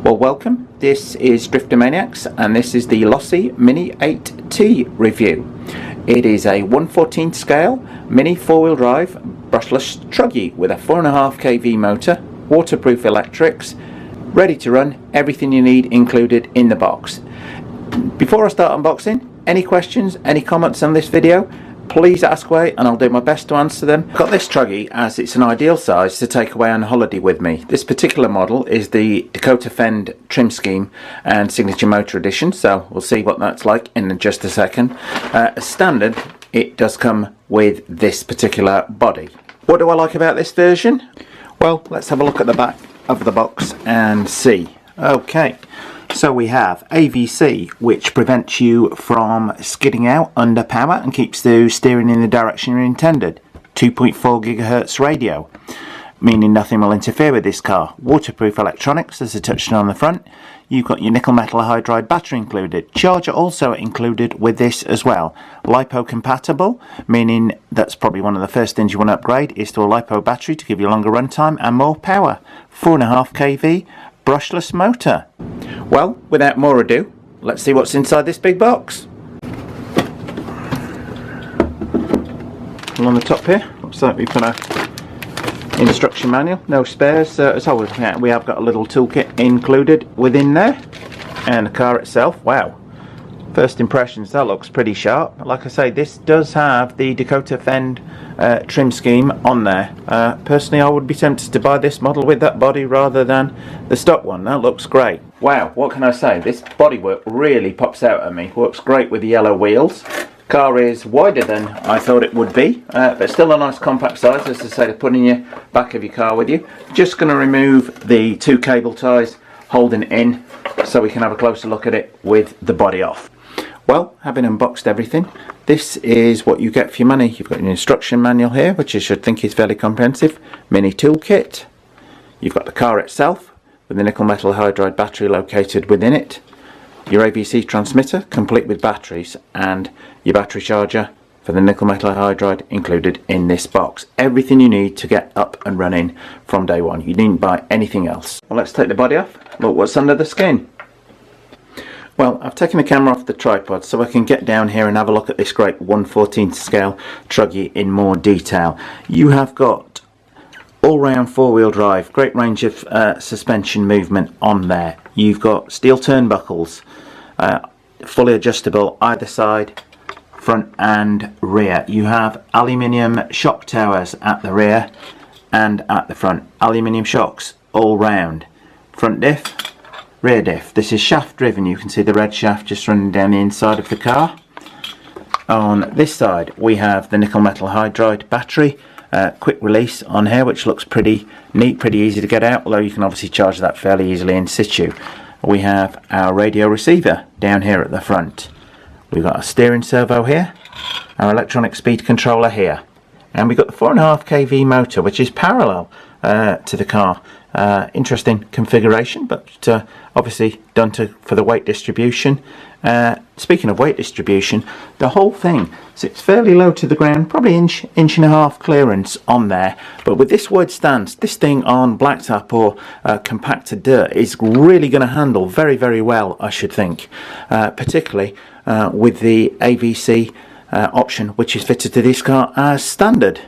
Well, welcome. This is Driftomaniacs and this is the Losi Mini 8T review. It is a 1/14 scale mini 4-wheel drive brushless truggy with a 4.5 kV motor, waterproof electrics, ready to run, everything you need included in the box. Before I start unboxing, any questions, any comments on this video, please ask away and I'll do my best to answer them. I've got this truggy as it's an ideal size to take away on holiday with me. This particular model is the Dakota Fend trim scheme and signature motor edition, so we'll see what that's like in just a second. As standard, it does come with this particular body. What do I like about this version? Well, let's have a look at the back of the box and see. Okay, so we have AVC, which prevents you from skidding out under power and keeps the steering in the direction you're intended. 2.4 gigahertz radio, meaning nothing will interfere with this car. Waterproof electronics, as I touched on the front. You've got your nickel metal hydride battery included. Charger also included with this as well. LiPo compatible, meaning that's probably one of the first things you want to upgrade is to a LiPo battery to give you longer runtime and more power. 4.5 kV brushless motor. Well, without more ado, let's see what's inside this big box. Along the top here, looks like we've got a instruction manual, no spares. As always, we have got a little toolkit included within there, and the car itself. Wow, first impressions, that looks pretty sharp. Like I say, this does have the Dakota Fend trim scheme on there. Personally, I would be tempted to buy this model with that body rather than the stock one. That looks great. Wow, what can I say? This bodywork really pops out at me. Works great with the yellow wheels. Car is wider than I thought it would be, but still a nice compact size, as I say, to put in your back of your car with you. Just going to remove the two cable ties holding it in so we can have a closer look at it with the body off. Well, having unboxed everything, this is what you get for your money. You've got an instruction manual here, which you should think is fairly comprehensive. Mini toolkit. You've got the car itself with the nickel metal hydride battery located within it. Your AVC transmitter, complete with batteries, and your battery charger for the nickel metal hydride included in this box. Everything you need to get up and running from day one. You needn't buy anything else. Well, let's take the body off. Look what's under the skin. Well, I've taken the camera off the tripod so I can get down here and have a look at this great 1/14 scale truggy in more detail. You have got all-round four-wheel drive, great range of suspension movement on there. You've got steel turnbuckles, fully adjustable either side, front and rear. You have aluminium shock towers at the rear and at the front. Aluminium shocks all round. Front diff, rear diff. This is shaft driven. You can see the red shaft just running down the inside of the car. On this side we have the nickel metal hydride battery. Quick release on here, which looks pretty neat, pretty easy to get out, although you can obviously charge that fairly easily in situ. We have our radio receiver down here at the front. We've got a steering servo here, our electronic speed controller here, and we've got the 4.5 kV motor, which is parallel to the car. Interesting configuration, but obviously done for the weight distribution. Speaking of weight distribution, the whole thing sits fairly low to the ground, probably inch and a half clearance on there, but with this wide stance, this thing on blacktop or compacted dirt is really going to handle very, very well, I should think, particularly with the AVC option, which is fitted to this car as standard.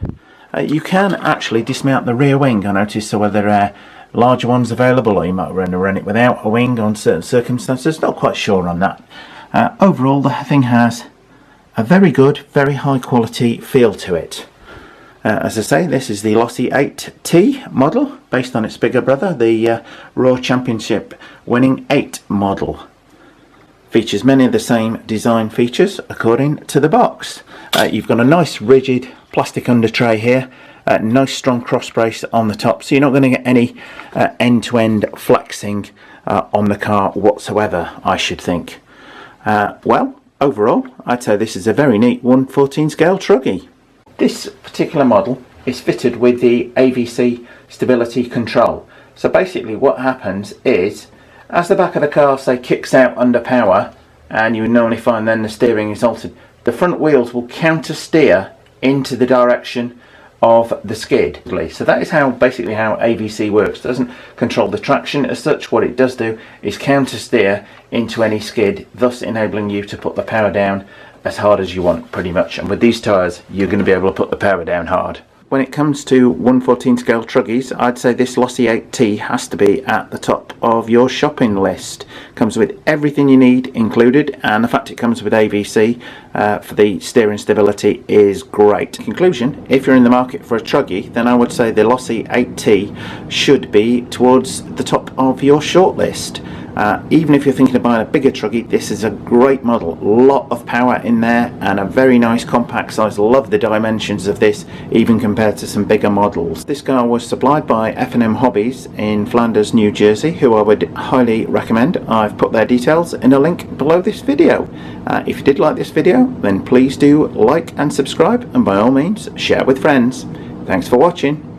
You can actually dismount the rear wing, I noticed, so whether there are larger ones available or you might run it without a wing on certain circumstances. Not quite sure on that. Overall, the thing has a very good, very high quality feel to it. As I say, this is the Losi 8T model, based on its bigger brother, the Raw Championship winning 8 model. Features many of the same design features according to the box. You've got a nice rigid plastic under tray here, nice strong cross brace on the top, so you're not going to get any end-to-end flexing on the car whatsoever, I should think. Well, overall, I'd say this is a very neat 1/14 scale truggy. This particular model is fitted with the AVC stability control. So basically what happens is, as the back of the car, say, kicks out under power, and you would normally find then the steering is altered, the front wheels will counter steer into the direction of the skid. So that is basically how AVC works. It doesn't control the traction as such. What it does do is counter steer into any skid, thus enabling you to put the power down as hard as you want, pretty much. And with these tyres, you're going to be able to put the power down hard. When it comes to 114 scale truggies, I'd say this Losi 8ight-T has to be at the top of your shopping list. Comes with everything you need included, and the fact it comes with AVC for the steering stability is great. In conclusion, if you're in the market for a truggy, then I would say the Losi 8ight-T should be towards the top of your shortlist. Even if you're thinking of buying a bigger truggy, this is a great model. A lot of power in there and a very nice compact size. Love the dimensions of this, even compared to some bigger models. This car was supplied by F&M Hobbies in Flanders, New Jersey, who I would highly recommend. I've put their details in a link below this video. If you did like this video, then please do like and subscribe, and by all means share with friends. Thanks for watching.